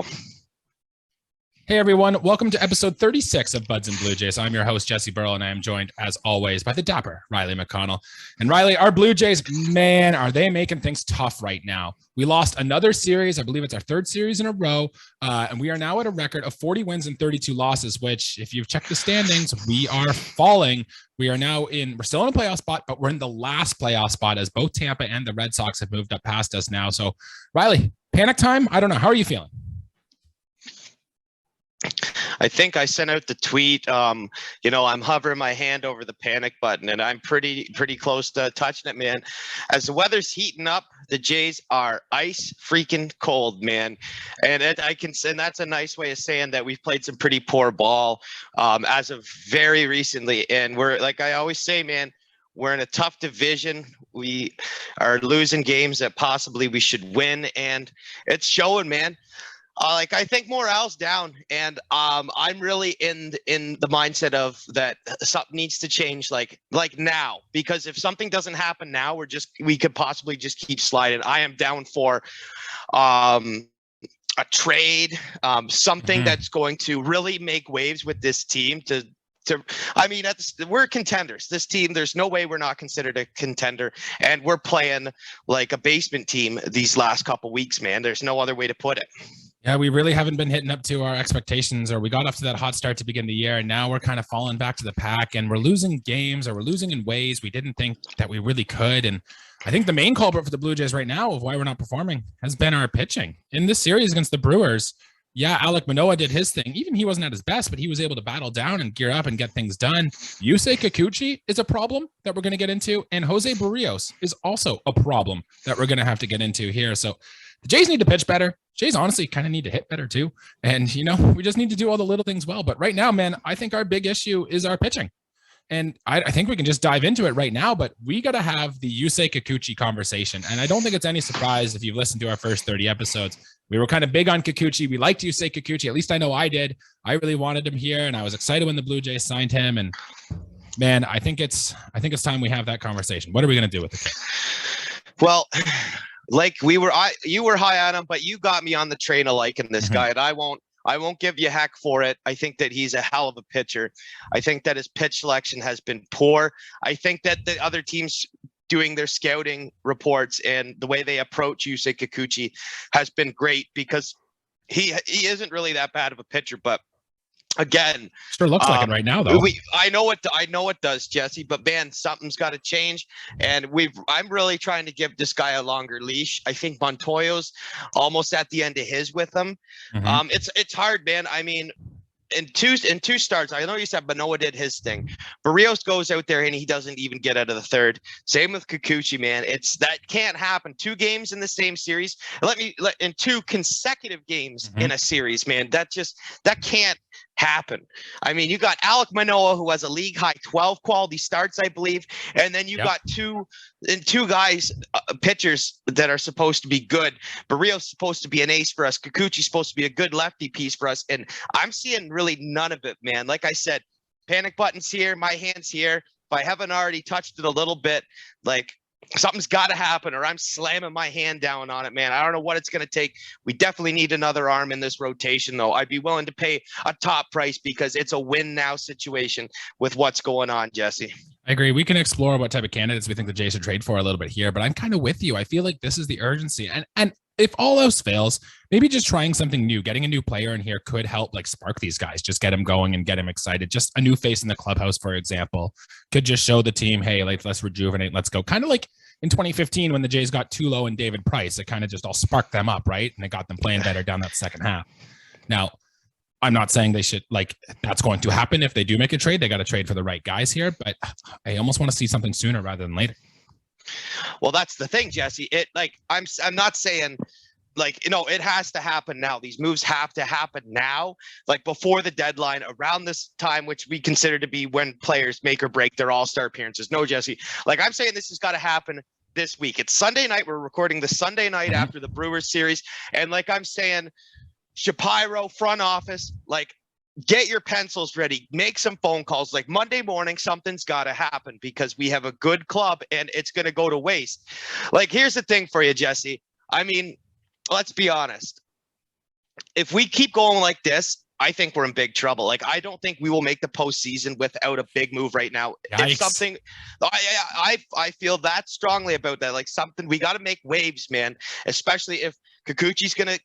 go. Hey everyone, welcome to episode 36 of Buds and Blue Jays. I'm your host, Jesse Burrell, and I am joined, as always, by the dapper Riley McConnell. And Riley, our Blue Jays, man, are they making things tough right now. We lost another series. I believe it's our third series in a row, and we are now at a record of 40 wins and 32 losses, which, if you've checked the standings, we are falling. We are now we're still in a playoff spot, but we're in the last playoff spot as both Tampa and the Red Sox have moved up past us now. So, Riley, panic time? I don't know. How are you feeling? I think I sent out the tweet. I'm hovering my hand over the panic button, and I'm pretty close to touching it, man. As the weather's heating up, the Jays are ice freaking cold, man. And that's a nice way of saying that we've played some pretty poor ball as of very recently. And we're, like I always say, man, we're in a tough division. We are losing games that possibly we should win, and it's showing, man. I think morale's down, and I'm really in the mindset of that something needs to change, like now, because if something doesn't happen now, we could possibly just keep sliding. I am down for a trade, something that's going to really make waves with this team we're contenders. This team, there's no way we're not considered a contender, and we're playing like a basement team these last couple weeks, man. There's no other way to put it. Yeah, we really haven't been hitting up to our expectations, or we got off to that hot start to begin the year, and now we're kind of falling back to the pack, and we're losing games, or we're losing in ways we didn't think that we really could. And I think the main culprit for the Blue Jays right now of why we're not performing has been our pitching. In this series against the Brewers, yeah, Manoah did his thing. Even he wasn't at his best, but he was able to battle down and gear up and get things done. Yusei Kikuchi is a problem that we're going to get into, and Jose Barrios is also a problem that we're going to have to get into here. So the Jays need to pitch better. Jays honestly kind of need to hit better too. And, we just need to do all the little things well. But right now, man, I think our big issue is our pitching. And I think we can just dive into it right now, but we got to have the Yusei Kikuchi conversation. And I don't think it's any surprise if you've listened to our first 30 episodes. We were kind of big on Kikuchi. We liked Yusei Kikuchi. At least I know I did. I really wanted him here, and I was excited when the Blue Jays signed him. And man, I think it's time we have that conversation. What are we going to do with the kid? Well, like you were high on him, but you got me on the train of liking this guy, and I won't give you heck for it. I think that he's a hell of a pitcher. I think that his pitch selection has been poor. I think that the other teams doing their scouting reports and the way they approach Yusei Kikuchi has been great, because he isn't really that bad of a pitcher, but again, sure looks like it right now, though. I know it does, Jesse, but man, something's got to change, and I'm really trying to give this guy a longer leash. I think Montoya's almost at the end of his with him. It's hard, man. I mean, in two starts, I know you said Manoah did his thing. Barrios goes out there and he doesn't even get out of the third. Same with Kikuchi, man. That can't happen. 2 games in the same series. In 2 consecutive games in a series, man. That can't happen. I mean, you got Manoah, who has a league high 12 quality starts, I believe, and then you got two guys, pitchers that are supposed to be good. Barrios supposed to be an ace for us. Kikuchi's supposed to be a good lefty piece for us, and I'm seeing really none of it, man. Like I said, panic buttons here, my hands here. If I haven't already touched it a little bit, like, something's got to happen, or I'm slamming my hand down on it, man. I don't know what it's going to take. We definitely need another arm in this rotation, though. I'd be willing to pay a top price, because it's a win now situation with what's going on, Jesse. I agree. We can explore what type of candidates we think the Jays should trade for a little bit here, but I'm kind of with you. I feel like this is the urgency. And if all else fails, maybe just trying something new, getting a new player in here could help, like, spark these guys, just get them going and get them excited. Just a new face in the clubhouse, for example, could just show the team, hey, like, let's rejuvenate, let's go. Kind of like in 2015 when the Jays got Tulo and David Price, it kind of just all sparked them up, right? And it got them playing better down that second half. Now, I'm not saying they should, like, that's going to happen. If they do make a trade, they got to trade for the right guys here, but I almost want to see something sooner rather than later. Well, that's the thing, Jesse. I'm not saying, like, it has to happen now. These moves have to happen now, like before the deadline, around this time, which we consider to be when players make or break their all-star appearances. No, Jesse, like, I'm saying this has got to happen this week. It's Sunday night. We're recording the Sunday night after the Brewers series. And like I'm saying, Shapiro, front office, like, get your pencils ready, make some phone calls. Like, Monday morning, something's got to happen, because we have a good club and it's going to go to waste. Like, here's the thing for you, Jesse. I mean, let's be honest. if we keep going like this, I think we're in big trouble. Like, I don't think we will make the postseason without a big move right now. Yikes. If something, I feel that strongly about that. Like, something, we got to make waves, man. Especially if Kikuchi's gonna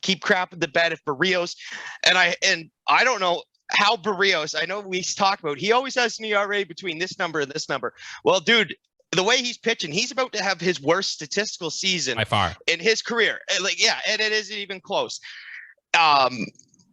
keep crapping the bed. If Barrios, and I don't know how Barrios. I know we talked about. He always has an ERA between this number and this number. Well, dude, the way he's pitching, he's about to have his worst statistical season by far in his career. Like, yeah, and it isn't even close.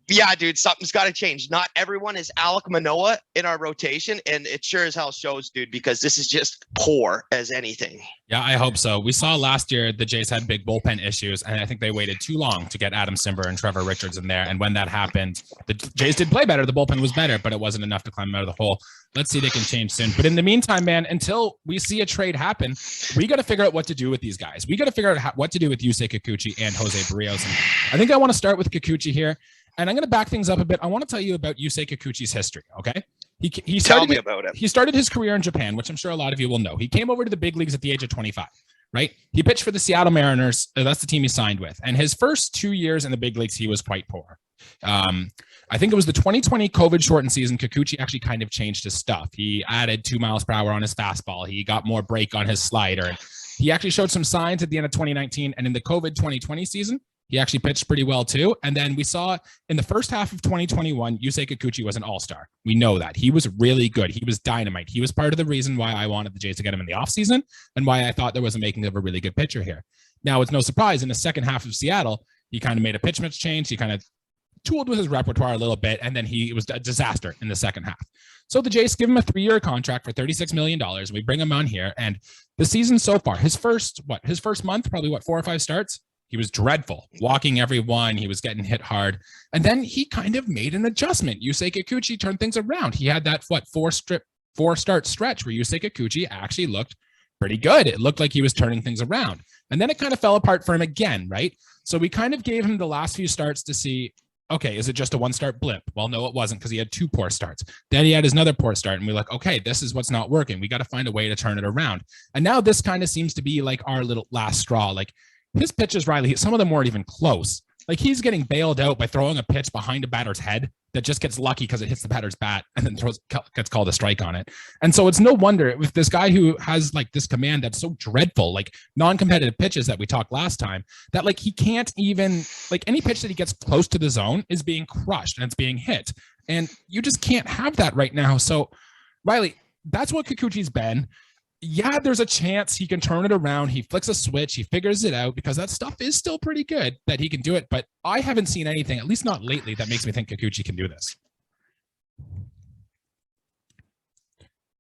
Yeah, dude, something's got to change. Not everyone is Alek Manoah in our rotation, and it sure as hell shows, dude, because this is just poor as anything. Yeah, I hope so. We saw last year the Jays had big bullpen issues, and I think they waited too long to get Adam Simber and Trevor Richards in there. And when that happened, the Jays did play better. The bullpen was better, but it wasn't enough to climb out of the hole. Let's see, they can change soon. But in the meantime, man, until we see a trade happen, we got to figure out what to do with these guys. We got to figure out what to do with Yusei Kikuchi and Jose Barrios. And I think I want to start with Kikuchi here. And I'm going to back things up a bit. I want to tell you about Yusei Kikuchi's history, okay? He Tell me about it. He started his career in Japan, which I'm sure a lot of you will know. He came over to the big leagues at the age of 25, right? He pitched for the Seattle Mariners. That's the team he signed with. And his first 2 years in the big leagues, he was quite poor. I think it was the 2020 COVID shortened season. Kikuchi actually kind of changed his stuff. He added 2 miles per hour on his fastball. He got more break on his slider. He actually showed some signs at the end of 2019. And in the COVID 2020 season, he actually pitched pretty well too. And then we saw in the first half of 2021, Yusei Kikuchi was an all-star. We know that. He was really good. He was dynamite. He was part of the reason why I wanted the Jays to get him in the offseason and why I thought there was a making of a really good pitcher here. Now, it's no surprise, in the second half of Seattle, he kind of made a pitch mix change. He kind of tooled with his repertoire a little bit, and then he was a disaster in the second half. So the Jays give him a 3-year contract for $36 million. We bring him on here, and the season so far, his first month, probably 4 or 5 starts, he was dreadful, walking everyone. He was getting hit hard. And then he kind of made an adjustment. Yusei Kikuchi turned things around. He had that, 4-start stretch where Yusei Kikuchi actually looked pretty good. It looked like he was turning things around. And then it kind of fell apart for him again, right? So we kind of gave him the last few starts to see, okay, is it just a 1-start blip? Well, no, it wasn't, because he had 2 poor starts. Then he had his another poor start, and we're like, okay, this is what's not working. We got to find a way to turn it around. And now this kind of seems to be like our little last straw. Like, his pitches, Riley, some of them weren't even close. Like, he's getting bailed out by throwing a pitch behind a batter's head that just gets lucky because it hits the batter's bat and then gets called a strike on it. And so it's no wonder with this guy who has like this command that's so dreadful, like non-competitive pitches that we talked last time, that like he can't even, like, any pitch that he gets close to the zone is being crushed and it's being hit. And you just can't have that right now. So, Riley, that's what Kikuchi's been. Yeah, there's a chance he can turn it around. He flicks a switch. He figures it out, because that stuff is still pretty good that he can do it. But I haven't seen anything, at least not lately, that makes me think Kikuchi can do this.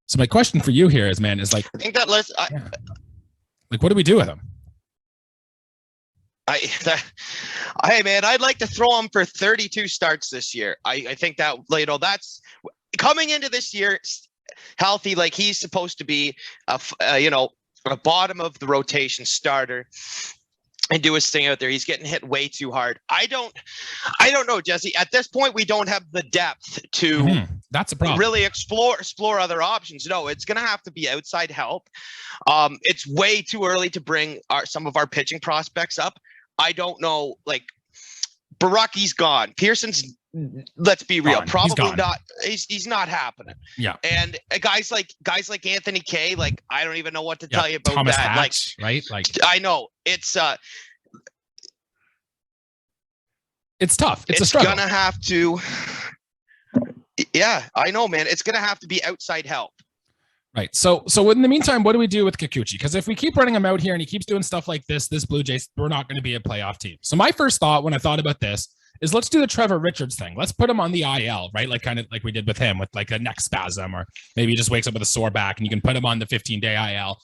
So my question for you here is, man, is like, I think that list. Like, what do we do with him? Hey, man, I'd like to throw him for 32 starts this year. I think that, that's coming into this year healthy. Like, he's supposed to be a bottom of the rotation starter and do his thing out there. He's getting hit way too hard. I don't know, Jesse. At this point, we don't have the depth to that's a problem. Really explore other options. No, it's going to have to be outside help. It's way too early to bring some of our pitching prospects up. I don't know, like, Baraki's gone. Pearson's, let's be real, probably not. He's not happening. Yeah. And guys like Anthony Kay, like, I don't even know what to tell you about Thomas that. Hatch, right? Like, I know it's tough. It's a struggle. Gonna have to. Yeah, I know, man. It's gonna have to be outside help. Right. So in the meantime, what do we do with Kikuchi? Because if we keep running him out here and he keeps doing stuff like this Blue Jays, we're not going to be a playoff team. So my first thought when I thought about this is, let's do the Trevor Richards thing. Let's put him on the IL, right? Like, kind of like we did with him with like a neck spasm, or maybe he just wakes up with a sore back, and you can put him on the 15-day IL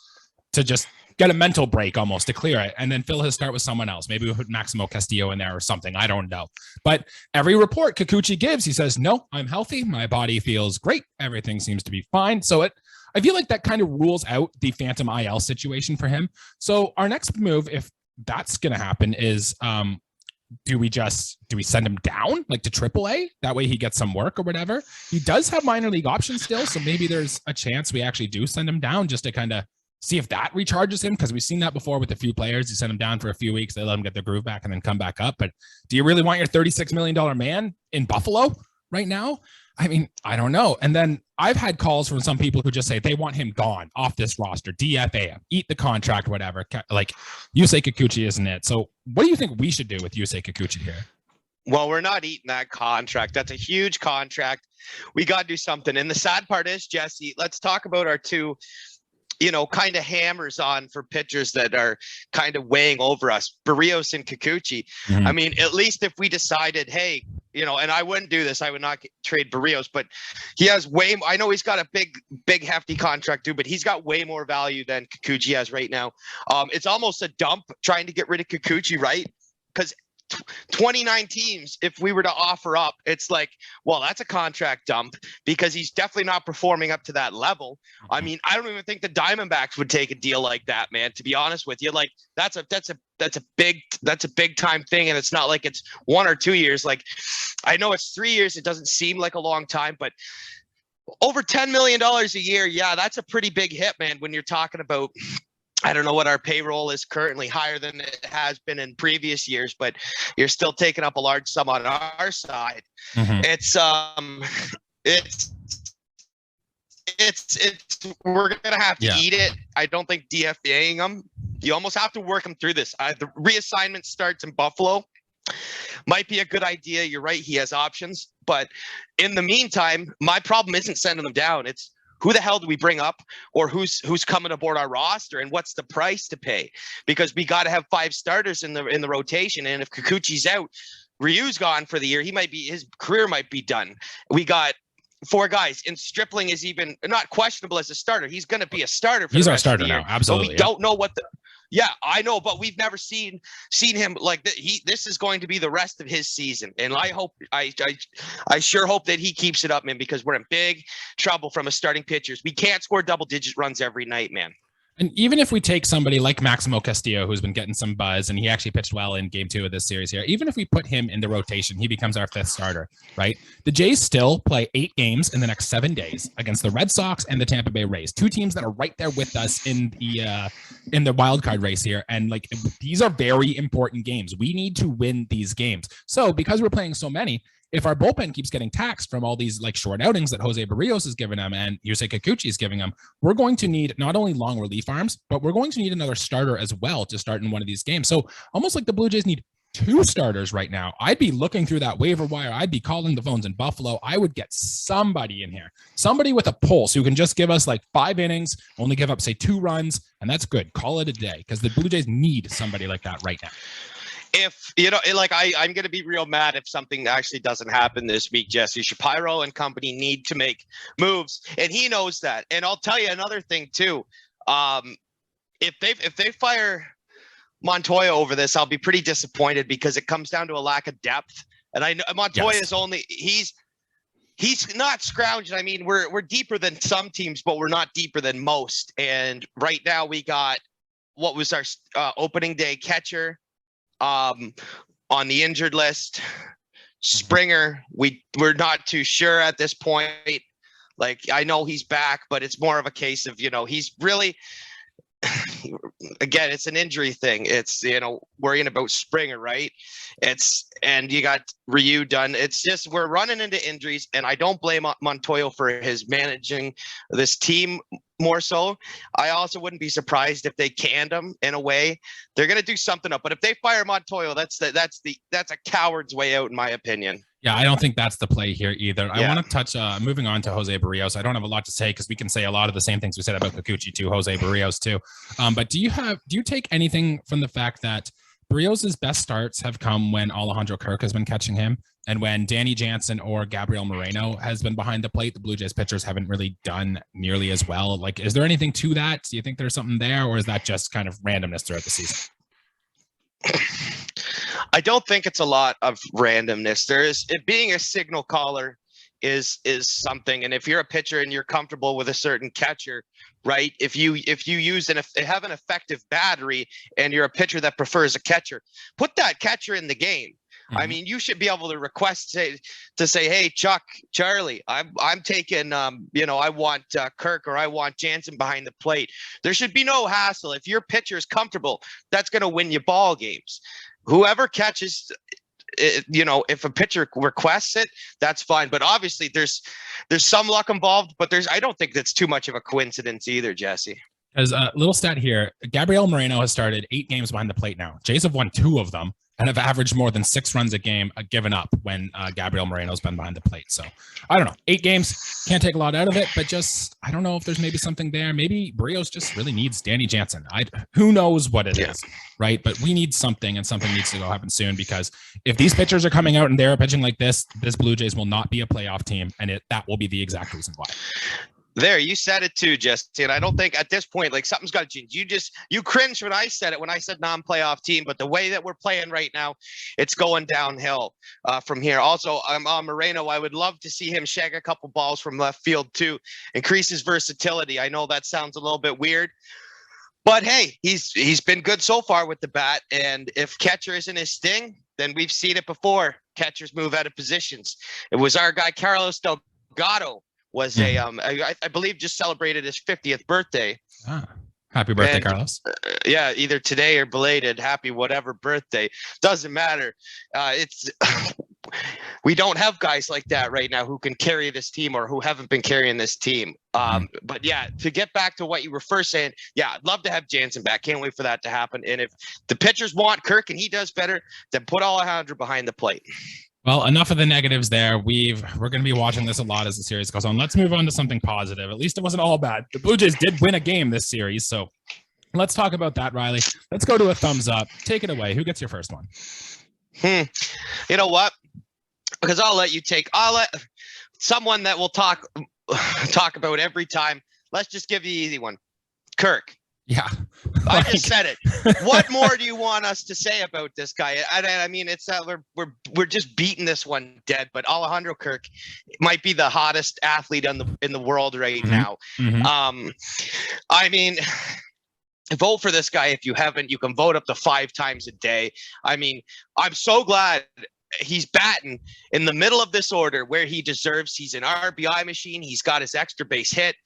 to just get a mental break almost to clear it, and then fill his start with someone else. Maybe we put Maximo Castillo in there or something. I don't know. But every report Kikuchi gives, he says, no, I'm healthy. My body feels great. Everything seems to be fine. So I feel like that kind of rules out the phantom IL situation for him. So our next move, if that's going to happen, is do we send him down like to AAA? That way he gets some work or whatever. He does have minor league options still, so maybe there's a chance we actually do send him down just to kind of see if that recharges him, because we've seen that before with a few players. You send them down for a few weeks, they let them get their groove back and then come back up. But do you really want your $36 million man in Buffalo right now? I mean, I don't know. And then I've had calls from some people who just say they want him gone off this roster, DFA him, eat the contract, whatever. Like Yusei Kikuchi isn't it. So what do you think we should do with Yusei Kikuchi here? Well, we're not eating that contract. That's a huge contract. We got to do something. And the sad part is, Jesse, let's talk about our two, kind of hammers on for pitchers that are kind of weighing over us, Berríos and Kikuchi. Mm-hmm. I mean, at least if we decided, hey, and I wouldn't do this, I would not trade Berríos, but he has I know he's got a big hefty contract too, but he's got way more value than Kikuchi has right now. It's almost a dump trying to get rid of Kikuchi, right? Because 29 teams, if we were to offer up, it's like, well, that's a contract dump because he's definitely not performing up to that level. I mean, I don't even think the Diamondbacks would take a deal like that, man, to be honest with you. Like that's a big time thing. And it's not like it's 1 or 2 years. Like I know it's 3 years. It doesn't seem like a long time, but over $10 million a year. Yeah. That's a pretty big hit, man. When you're talking about, I don't know what our payroll is currently, higher than it has been in previous years, but you're still taking up a large sum on our side. Mm-hmm. We're going to have to eat it. I don't think DFAing them, you almost have to work them through this. The reassignment starts in Buffalo. Might be a good idea. You're right. He has options, but in the meantime, my problem isn't sending them down. It's, who the hell do we bring up, or who's coming aboard our roster, and what's the price to pay? Because we got to have 5 starters in the rotation, and if Kikuchi's out, Ryu's gone for the year. His career might be done. We got 4 guys, and Stripling is even not questionable as a starter. He's going to be a starter. He's our starter now, absolutely. But we don't know what the. Yeah, I know, but we've never seen him like that. This is going to be the rest of his season, and I sure hope that he keeps it up, man, because we're in big trouble from a starting pitchers. We can't score double-digit runs every night, man. And even if we take somebody like Maximo Castillo, who's been getting some buzz, and he actually pitched well in game 2 of this series here, even if we put him in the rotation, he becomes our 5th starter, right? The Jays still play 8 games in the next 7 days against the Red Sox and the Tampa Bay Rays, 2 teams that are right there with us in the wild card race here. And like, these are very important games. We need to win these games. So because we're playing so many, if our bullpen keeps getting taxed from all these like short outings that Jose Berríos is giving them and Yusei Kikuchi is giving them, we're going to need not only long relief arms, but we're going to need another starter as well to start in one of these games. So almost like the Blue Jays need 2 starters right now. I'd be looking through that waiver wire. I'd be calling the phones in Buffalo. I would get somebody in here, somebody with a pulse who can just give us like 5 innings, only give up, say, 2 runs, and that's good. Call it a day, because the Blue Jays need somebody like that right now. If I'm going to be real mad if something actually doesn't happen this week. Jesse Shapiro and company need to make moves, and he knows that. And I'll tell you another thing too. If they fire Montoya over this, I'll be pretty disappointed, because it comes down to a lack of depth. And I know Montoya is he's not scrounging. I mean, we're deeper than some teams, but we're not deeper than most. And right now we got what was our opening day catcher on the injured list. Springer, we're not too sure at this point. Like, I know he's back, but it's more of a case of, he's really, again, it's an injury thing. It's, worrying about Springer, right? And you got Ryu done. It's just, we're running into injuries, and I don't blame Montoya for his managing this team more so. I also wouldn't be surprised if they canned him in a way. They're going to do something up, but if they fire Montoya, that's a coward's way out, in my opinion. Yeah, I don't think that's the play here either. I want to touch, moving on to Jose Berríos. I don't have a lot to say, because we can say a lot of the same things we said about Kikuchi to Jose Berríos too. But do you take anything from the fact that Berríos' best starts have come when Alejandro Kirk has been catching him, and when Danny Jansen or Gabriel Moreno has been behind the plate, the Blue Jays pitchers haven't really done nearly as well? Like, is there anything to that? Do you think there's something there, or is that just kind of randomness throughout the season? I don't think it's a lot of randomness. Being a signal caller is something. And if you're a pitcher and you're comfortable with a certain catcher, right? If you have an effective battery and you're a pitcher that prefers a catcher, put that catcher in the game. I mean, you should be able to request to say, hey, Chuck, Charlie, I'm taking, I want Kirk or I want Jansen behind the plate. There should be no hassle. If your pitcher is comfortable, that's going to win you ball games. Whoever catches, if a pitcher requests it, that's fine. But obviously there's some luck involved, but I don't think that's too much of a coincidence either, Jesse. As a little stat here, Gabriel Moreno has started 8 games behind the plate now. Jays have won 2 of them and have averaged more than 6 runs a game given up when Gabriel Moreno's been behind the plate. So I don't know. 8 games, can't take a lot out of it, but just, I don't know if there's maybe something there. Maybe Berrios just really needs Danny Jansen. Who knows what it is, right? But we need something, and something needs to go happen soon, because if these pitchers are coming out and they're pitching like this Blue Jays will not be a playoff team, and that will be the exact reason why. There, you said it too, Jesse. And I don't think at this point, like, something's got to change. You cringed when I said it, when I said non-playoff team, but the way that we're playing right now, it's going downhill from here. Also, on Moreno, I would love to see him shag a couple balls from left field too, increase his versatility. I know that sounds a little bit weird, but hey, he's been good so far with the bat. And if catcher isn't his thing, then we've seen it before. Catchers move out of positions. It was our guy Carlos Delgado. Was I believe just celebrated his 50th birthday. Happy birthday, Carlos. Either today or belated. Happy whatever birthday. Doesn't matter. We don't have guys like that right now who can carry this team or who haven't been carrying this team. But yeah, to get back to what you were first saying, I'd love to have Jansen back. Can't wait for that to happen. And if the pitchers want Kirk and he does better, then put Alejandro behind the plate. Well, enough of the negatives there. We're going to be watching this a lot as the series goes on. Let's move on to something positive. At least it wasn't all bad. The Blue Jays did win a game this series, so let's talk about that, Riley. Let's go to a thumbs up. Take it away. Who gets your first one? You know what? Because I'll let someone that we'll talk about every time. Let's just give you the easy one. Kirk. Yeah. I just said it. What more do you want us to say about this guy? I mean, it's we're just beating this one dead, but Alejandro Kirk might be the hottest athlete in the world right now. I mean, vote for this guy. If you haven't, you can vote up to 5 times a day. I mean, I'm so glad he's batting in the middle of this order where he deserves. He's an RBI machine. He's got his extra base hit.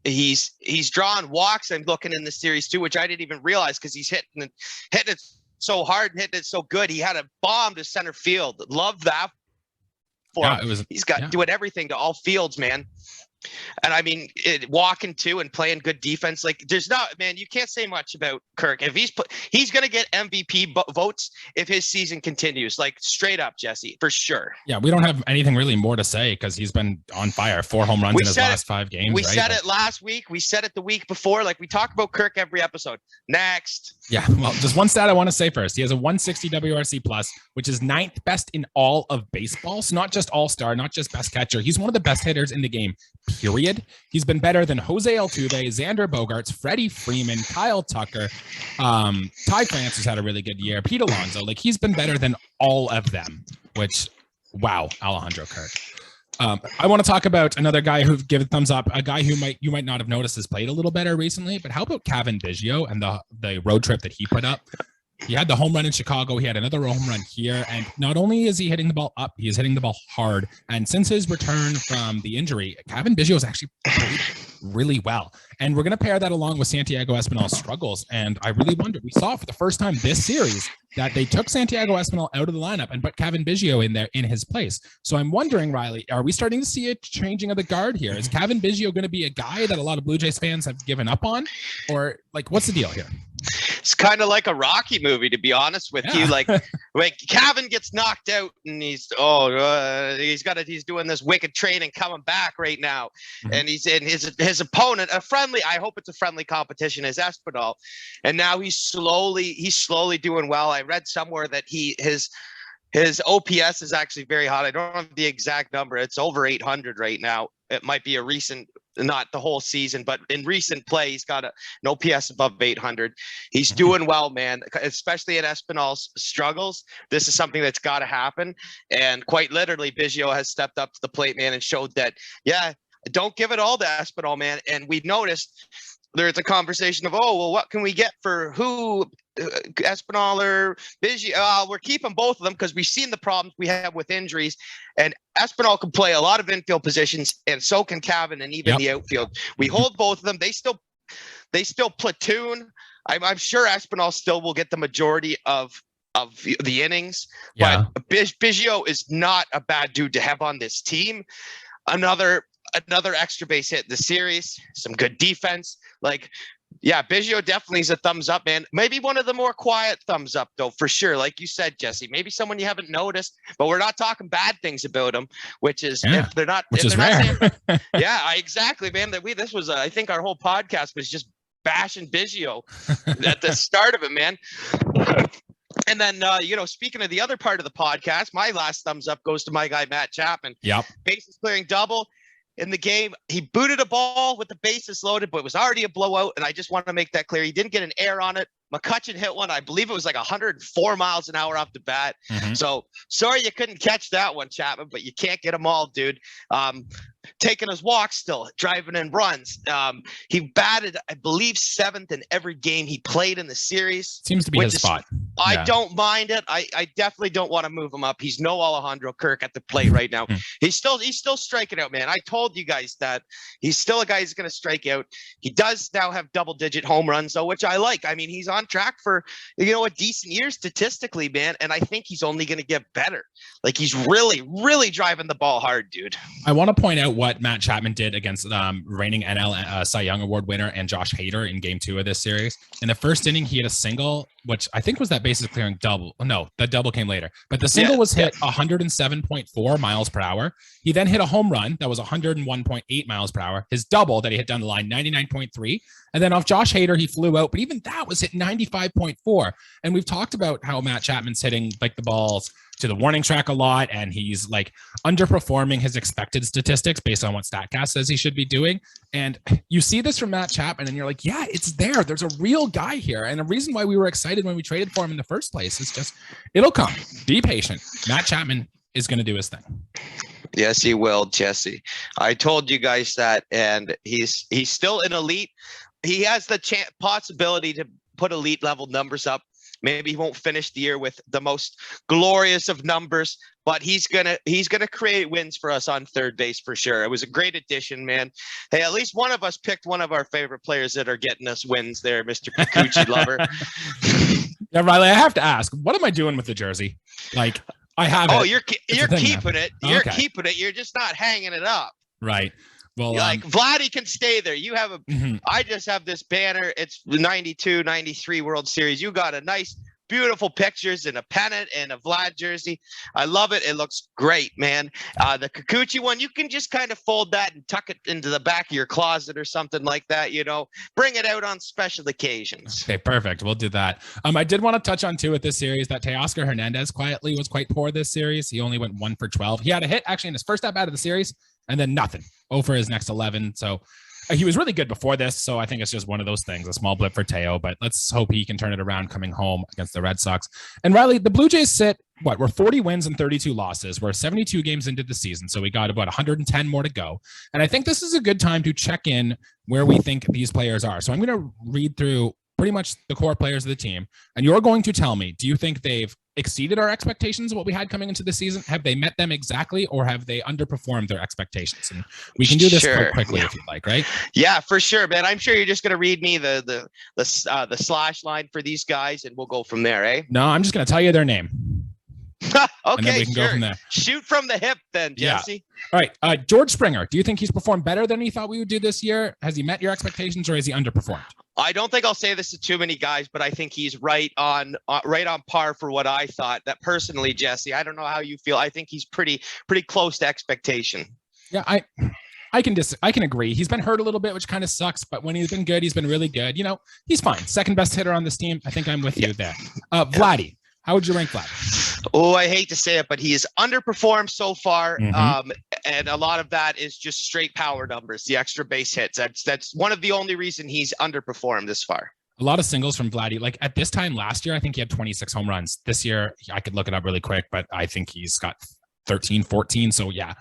He's drawn walks. I'm looking in the series too, which I didn't even realize because he's hitting it so hard and hitting it so good. He had a bomb to center field. Love that. He's got doing everything to all fields, man. And I mean, walking too and playing good defense. Like, you can't say much about Kirk. If he's going to get MVP votes if his season continues, like, straight up, Jesse, for sure. Yeah, we don't have anything really more to say because he's been on fire. 4 home runs in his last 5 games. We said it last week. We said it the week before. Like, we talk about Kirk every episode. Next. Yeah, well, just one stat I want to say first. He has a 160 WRC plus, which is 9th best in all of baseball. So not just all-star, not just best catcher. He's one of the best hitters in the game, period. He's been better than Jose Altuve, Xander Bogaerts, Freddie Freeman, Kyle Tucker, Ty France has had a really good year, Pete Alonso. Like, he's been better than all of them, which, wow, Alejandro Kirk. I want to talk about another guy who give a thumbs up, a guy who you might not have noticed has played a little better recently, but how about Cavan Biggio and the road trip that he put up? He had the home run in Chicago. He had another home run here. And not only is he hitting the ball up, he is hitting the ball hard. And since his return from the injury, Cavan Biggio has actually played really well. And we're going to pair that along with Santiago Espinal's struggles. And I really wonder, we saw for the first time this series that they took Santiago Espinal out of the lineup and put Cavan Biggio in there in his place. So I'm wondering, Riley, are we starting to see a changing of the guard here? Is Cavan Biggio going to be a guy that a lot of Blue Jays fans have given up on? Or, like, what's the deal here? It's kind of like a Rocky movie, to be honest with you. Like Cavan gets knocked out and he's doing this wicked training coming back right now. And he's in his opponent, I hope it's a friendly competition, is Espinal. And now he's slowly doing well. I read somewhere that his OPS is actually very hot. I don't have the exact number. It's over 800 right now. It might be a recent, not the whole season, but in recent play, he's got an OPS above 800. He's doing well, man, especially in Espinal's struggles. This is something that's got to happen. And quite literally, Biggio has stepped up to the plate, man, and showed that, don't give it all to Espinal, man. And we noticed there's a conversation of, what can we get for who Espinal or Biggio. We're keeping both of them because we've seen the problems we have with injuries. And Espinal can play a lot of infield positions, and so can Cavan and even the outfield. We hold both of them. They still platoon. I'm sure Espinal still will get the majority of the innings. But Biggio is not a bad dude to have on this team. Another extra base hit in the series. Some good defense. Biggio definitely is a thumbs up, man. Maybe one of the more quiet thumbs up, though, for sure. Like you said, Jesse, maybe someone you haven't noticed, but we're not talking bad things about him, which is if they're not, which is rare. Exactly, man. This was, I think our whole podcast was just bashing Biggio at the start of it, man. And then, speaking of the other part of the podcast, my last thumbs up goes to my guy, Matt Chapman. Yep. Bases clearing double. In the game, he booted a ball with the bases loaded, but it was already a blowout. And I just want to make that clear. He didn't get an error on it. McCutchen hit one. I believe it was 104 miles an hour off the bat. Mm-hmm. So sorry you couldn't catch that one, Chapman, but you can't get them all, dude. Taking his walks still, driving in runs. He batted, I believe, 7th in every game he played in the series. Seems to be his spot. I don't mind it. I definitely don't want to move him up. He's no Alejandro Kirk at the plate right now. He's still striking out, man. I told you guys that he's still a guy who's going to strike out. He does now have double-digit home runs, though, which I like. I mean, he's on track for a decent year statistically, man. And I think he's only going to get better. He's really, really driving the ball hard, dude. I want to point out what Matt Chapman did against reigning NL Cy Young Award winner and Josh Hader in Game 2 of this series. In the first inning, he had a single, which I think was that bases clearing double. No, the double came later. But the single was hit 107.4 miles per hour. He then hit a home run that was 101.8 miles per hour. His double that he hit down the line, 99.3. And then off Josh Hader, he flew out. But even that was hit 95.4. And we've talked about how Matt Chapman's hitting the balls to the warning track a lot, and he's underperforming his expected statistics based on what StatCast says he should be doing. And you see this from Matt Chapman, and you're like, yeah, it's there. There's a real guy here. And the reason why we were excited when we traded for him in the first place is just, it'll come. Be patient. Matt Chapman is going to do his thing. Yes, he will, Jesse. I told you guys that, and he's still an elite. He has the possibility to put elite level numbers up. Maybe he won't finish the year with the most glorious of numbers, but he's gonna create wins for us on third base for sure. It was a great addition, man. Hey, at least one of us picked one of our favorite players that are getting us wins there, Mr. Kikuchi lover. Yeah, Riley, I have to ask, what am I doing with the jersey? I have it. Oh, you're keeping it. You're keeping it. You're just not hanging it up. Right. Well, Vladdy can stay there. You have I just have this banner. It's the 92, 93 World Series. You got a nice, beautiful pictures and a pennant and a Vlad jersey. I love it. It looks great, man. The Kikuchi one, you can just kind of fold that and tuck it into the back of your closet or something like that. Bring it out on special occasions. Okay, perfect. We'll do that. I did want to touch on too with this series that Teoscar Hernandez quietly was quite poor this series. He only went 1 for 12. He had a hit actually in his first at bat of the series, and then nothing. 0 for his next 11. So he was really good before this. So I think it's just one of those things, a small blip for Teo, but let's hope he can turn it around coming home against the Red Sox. And Riley, the Blue Jays sit, we're 40 wins and 32 losses. We're 72 games into the season. So we got about 110 more to go. And I think this is a good time to check in where we think these players are. So I'm going to read through pretty much the core players of the team. And you're going to tell me, do you think they've exceeded our expectations of what we had coming into the season? Have they met them exactly, or have they underperformed their expectations? And we can do this quite quickly if you'd like, right? Yeah, for sure, man. I'm sure you're just going to read me the slash line for these guys, and we'll go from there, eh? No, I'm just going to tell you their name. Okay, and then we can go from there. Shoot from the hip then, Jesse. Yeah. All right. George Springer, do you think he's performed better than we thought we would do this year? Has he met your expectations, or has he underperformed? I don't think I'll say this to too many guys, but I think he's right on par for what I thought. That personally, Jesse, I don't know how you feel. I think he's pretty close to expectation. Yeah, I can agree. He's been hurt a little bit, which kind of sucks, but when he's been good, he's been really good. He's fine. Second best hitter on this team. I think I'm with you there. Vladdy, how would you rank Vladdy? Oh, I hate to say it, but he has underperformed so far. Mm-hmm. And a lot of that is just straight power numbers, the extra base hits. That's one of the only reason he's underperformed this far. A lot of singles from Vladdy. At this time last year, I think he had 26 home runs. This year, I could look it up really quick, but I think he's got 13, 14. So yeah,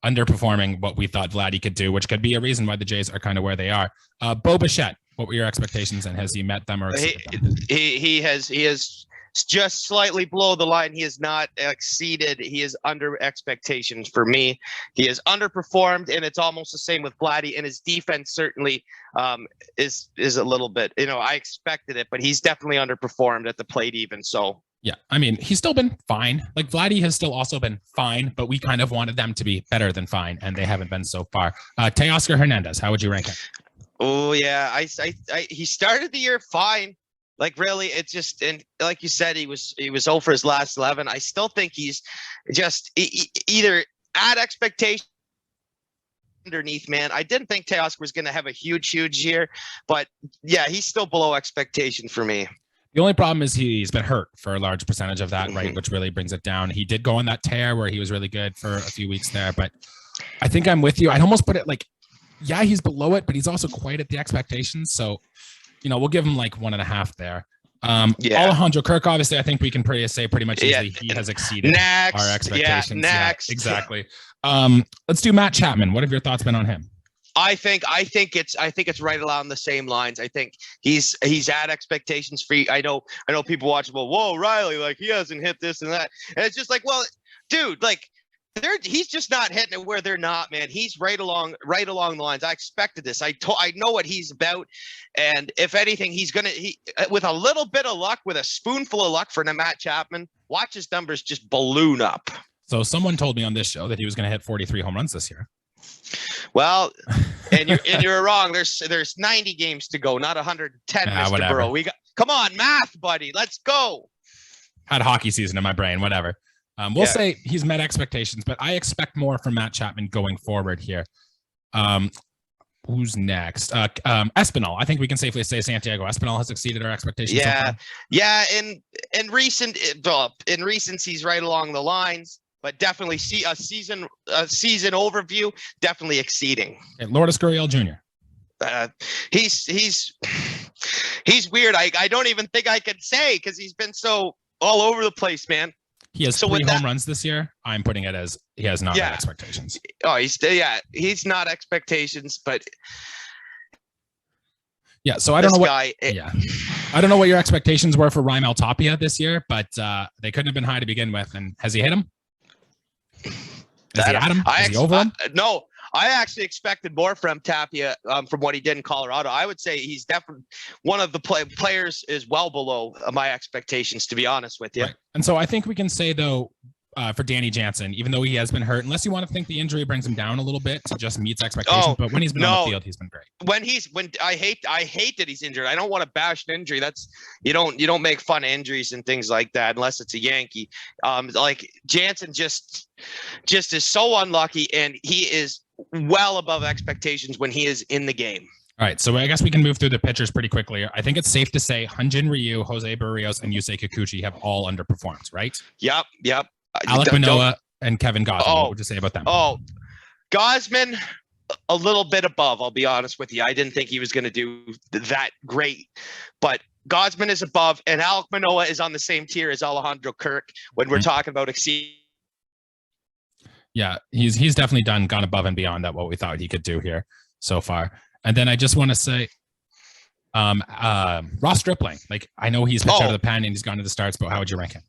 underperforming what we thought Vladdy could do, which could be a reason why the Jays are kind of where they are. Bo Bichette, What were your expectations, and has he met them or exceeded them? He has just slightly below the line. He has not exceeded. He is under expectations for me. He has underperformed, and it's almost the same with Vladdy. And his defense certainly is a little bit. I expected it, but he's definitely underperformed at the plate even. So yeah, I mean, he's still been fine. Like Vladdy has still also been fine, but we kind of wanted them to be better than fine, and they haven't been so far. Teoscar Hernandez, how would you rank him? Oh yeah, he started the year fine. Like really, it's just, and like you said, he was 0 for his last 11. I still think he's just either at expectation underneath, man. I didn't think Teoscar was going to have a huge year, but yeah, he's still below expectation for me. The only problem is he's been hurt for a large percentage of that, right? Which really brings it down. He did go on that tear where he was really good for a few weeks there, but I think I'm with you. I'd almost put it like, yeah, he's below it, but he's also quite at the expectations. So, we'll give him like 1.5 there. Alejandro Kirk, obviously, I think we can say pretty much easily he has exceeded our expectations. Yeah, next. Yeah, exactly. Let's do Matt Chapman. What have your thoughts been on him? I think it's right along the same lines. I think he's at expectations for. I know people watch. Well, whoa, Riley, like he hasn't hit this and that, and it's just like, well, dude, like. He's just not hitting it where they're not, man. He's right along the lines. I expected this. I know what he's about, and if anything, he's gonna with a little bit of luck, with a spoonful of luck for Matt Chapman, watch his numbers just balloon up. So someone told me on this show that he was going to hit 43 home runs this year. Well, and you're wrong. There's 90 games to go, not 110, Mr. Whatever. Burrow. Come on, math, buddy. Let's go. Had hockey season in my brain. Whatever. We'll say he's met expectations, but I expect more from Matt Chapman going forward here. Who's next? Espinal. I think we can safely say Santiago Espinal has exceeded our expectations. Yeah. In recent he's right along the lines, but definitely see a season overview, definitely exceeding. And Lourdes Guerrero Jr. He's weird. I don't even think I could say because he's been so all over the place, man. He has 3 home runs this year. I'm putting it as he has not met expectations. Oh, he's not expectations, but yeah. So I don't know what. I don't know what your expectations were for Raimel Tapia this year, but they couldn't have been high to begin with. And has he hit him? Is he at him? Is he over him? No. I actually expected more from Tapia from what he did in Colorado. I would say he's definitely one of the players is well below my expectations, to be honest with you. Right. And so I think we can say, though, for Danny Jansen, even though he has been hurt, unless you want to think the injury brings him down a little bit to just meets expectations, but when he's been on the field, he's been great. When I hate that he's injured. I don't want to bash an injury. That's you don't make fun of injuries and things like that unless it's a Yankee. Like Jansen just is so unlucky, and he is well above expectations when he is in the game. All right, so I guess we can move through the pitchers pretty quickly. I think it's safe to say Hyun-Jin Ryu, Jose Barrios, and Yusei Kikuchi have all underperformed, right? Yep. Alek Manoah and Kevin Gausman. What would you say about them? Oh, Gausman, a little bit above, I'll be honest with you. I didn't think he was going to do that great, but Gausman is above, and Alek Manoah is on the same tier as Alejandro Kirk when we're talking about exceeding. Yeah, he's definitely gone above and beyond that what we thought he could do here so far. And then I just want to say, Ross Stripling. Like I know he's pitched out of the pen and he's gone to the starts, but how would you rank him?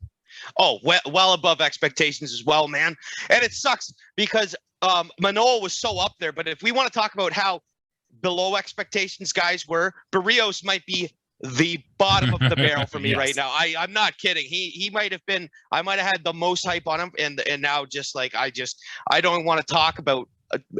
Oh, well above expectations as well, man. And it sucks because Manoah was so up there. But if we want to talk about how below expectations guys were, Barrios might be the bottom of the barrel for me right now. I'm not kidding. He might have been. I might have had the most hype on him, and now just like I don't want to talk about.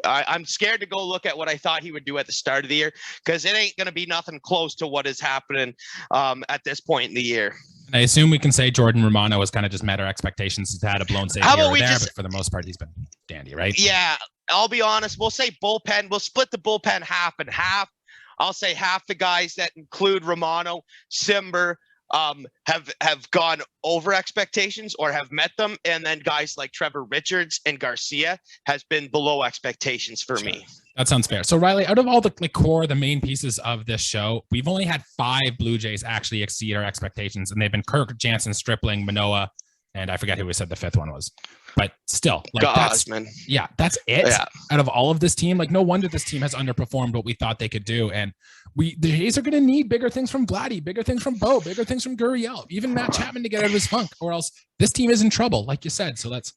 I'm scared to go look at what I thought he would do at the start of the year because it ain't going to be nothing close to what is happening at this point in the year. And I assume we can say Jordan Romano has kind of just met our expectations. He's had a blown save here or there, but for the most part, he's been dandy, right? Yeah, I'll be honest. We'll say bullpen. We'll split the bullpen half and half. I'll say half the guys that include Romano, Simber, have gone over expectations or have met them, and then guys like Trevor Richards and Garcia has been below expectations for me. That sounds fair. So Riley, out of all the the main pieces of this show, we've only had 5 Blue Jays actually exceed our expectations, and they've been Kirk, Jansen, Stripling, Manoah, And I forget who we said the fifth one was. But still, like that's it. Yeah. Out of all of this team, like no wonder this team has underperformed what we thought they could do. And the Jays are going to need bigger things from Vladdy, bigger things from Bo, bigger things from Gurriel, even Matt Chapman to get out of his funk, or else this team is in trouble, like you said. So let's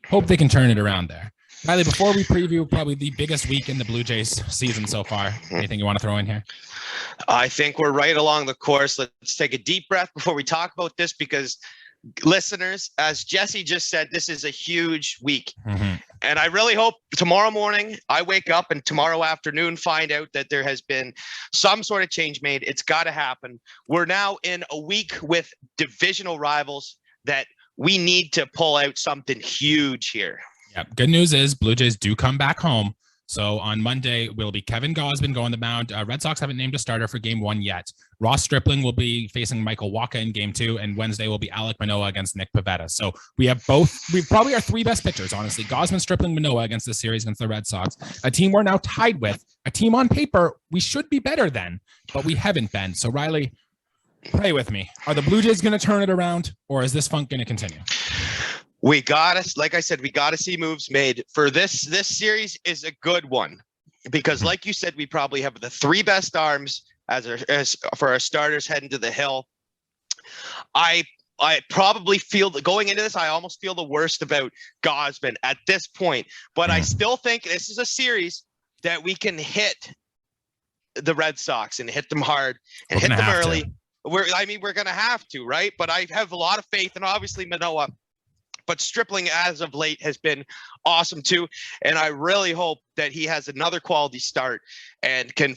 hope they can turn it around there. Riley, before we preview probably the biggest week in the Blue Jays season so far, anything you want to throw in here? I think we're right along the course. Let's take a deep breath before we talk about this, because listeners, as Jesse just said, this is a huge week. And I really hope tomorrow morning I wake up and tomorrow afternoon find out that there has been some sort of change made. It's got to happen. We're now in a week with divisional rivals that we need to pull out something huge here. Yeah. Good news is Blue Jays do come back home. So on Monday will be Kevin Gausman going the mound. Red Sox haven't named a starter for game 1 yet. Ross Stripling will be facing Michael Wacha in game 2, and Wednesday will be Alek Manoah against Nick Pivetta. So we probably our 3 best pitchers, honestly. Gausman, Stripling, Manoah against this series against the Red Sox. A team we're now tied with, a team on paper we should be better than, but we haven't been. So Riley, pray with me. Are the Blue Jays going to turn it around, or is this funk going to continue? Like I said, we got to see moves made for this. This series is a good one because, like you said, we probably have the 3 best arms as for our starters heading to the hill. I probably feel that going into this, I almost feel the worst about Gausman at this point, but I still think this is a series that we can hit the Red Sox and hit them hard and hit them early. We're going to have to, right? But I have a lot of faith, and obviously Manoah. But Stripling, as of late, has been awesome too, and I really hope that he has another quality start and can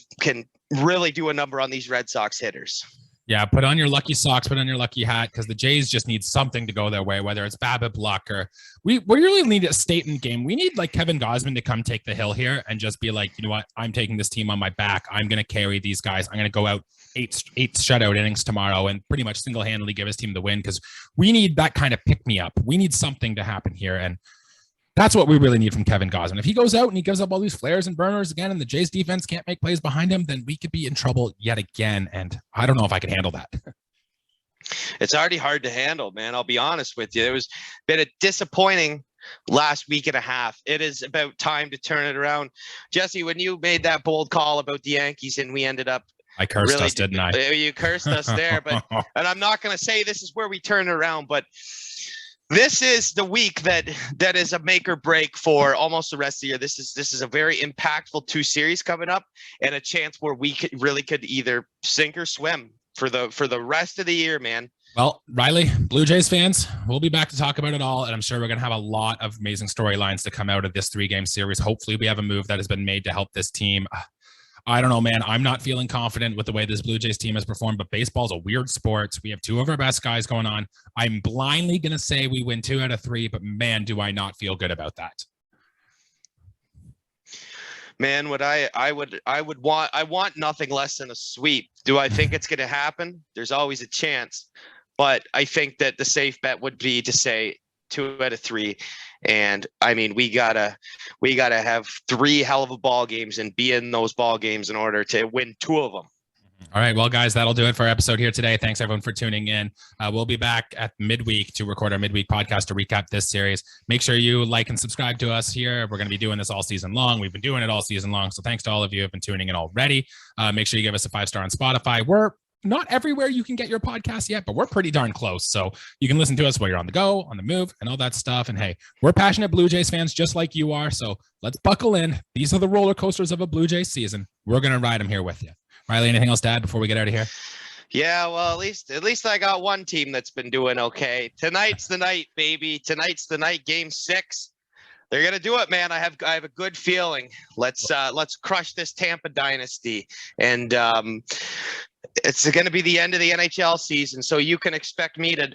really do a number on these Red Sox hitters. Yeah, put on your lucky socks, put on your lucky hat, because the Jays just need something to go their way, whether it's BABIP luck or we really need a statement game. We need like Kevin Gausman to come take the hill here and just be like, you know what, I'm taking this team on my back. I'm going to carry these guys. I'm going to go out eight shutout innings tomorrow and pretty much single-handedly give his team the win, because we need that kind of pick-me-up. We need something to happen here, and that's what we really need from Kevin Gausman. If he goes out and he gives up all these flares and burners again and the Jays defense can't make plays behind him, then we could be in trouble yet again. And I don't know if I can handle that. It's already hard to handle, man. I'll be honest with you. It was been a disappointing last week and a half. It is about time to turn it around. Jesse, when you made that bold call about the Yankees and we ended up I cursed us, didn't I? You cursed us there, but and I'm not going to say this is where we turn it around, but this is the week that is a make or break for almost the rest of the year. This is a very impactful 2 series coming up, and a chance where we could either sink or swim for the rest of the year, man. Well, Riley, Blue Jays fans, we'll be back to talk about it all, and I'm sure we're going to have a lot of amazing storylines to come out of this 3-game series. Hopefully we have a move that has been made to help this team. I don't know, man. I'm not feeling confident with the way this Blue Jays team has performed, but baseball's a weird sport. We have 2 of our best guys going on. I'm blindly going to say we win 2 out of 3, but man, do I not feel good about that. Man, what I want nothing less than a sweep. Do I think it's going to happen? There's always a chance, but I think that the safe bet would be to say 2 out of 3. And I mean, we gotta have 3 hell of a ball games and be in those ball games in order to win 2 of them. All right, well, guys, that'll do it for our episode here today. Thanks everyone for tuning in. We'll be back at midweek to record our midweek podcast to recap this series. Make sure you like and subscribe to us here. We're going to be doing this all season long. We've been doing it all season long. So thanks to all of you who have been tuning in already. Make sure you give us a 5-star on Spotify. We're not everywhere you can get your podcast yet, but we're pretty darn close. So you can listen to us while you're on the go, on the move, and all that stuff. And hey, we're passionate Blue Jays fans just like you are. So let's buckle in. These are the roller coasters of a Blue Jays season. We're going to ride them here with you. Riley, anything else to add before we get out of here? Yeah, well, at least I got one team that's been doing okay. Tonight's the night, baby. Tonight's the night. Game 6. They're gonna do it, man. I have a good feeling. Let's crush this Tampa dynasty, and it's gonna be the end of the NHL season. So you can expect me to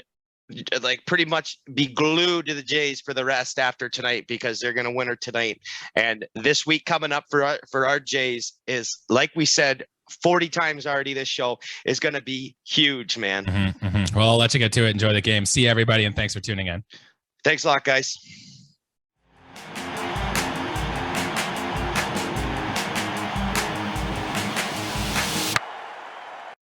like pretty much be glued to the Jays for the rest after tonight, because they're gonna win her tonight. And this week coming up for our Jays is, like we said 40 times already, this show is gonna be huge, man. Well, I'll let you get to it. Enjoy the game. See everybody, and thanks for tuning in. Thanks a lot, guys.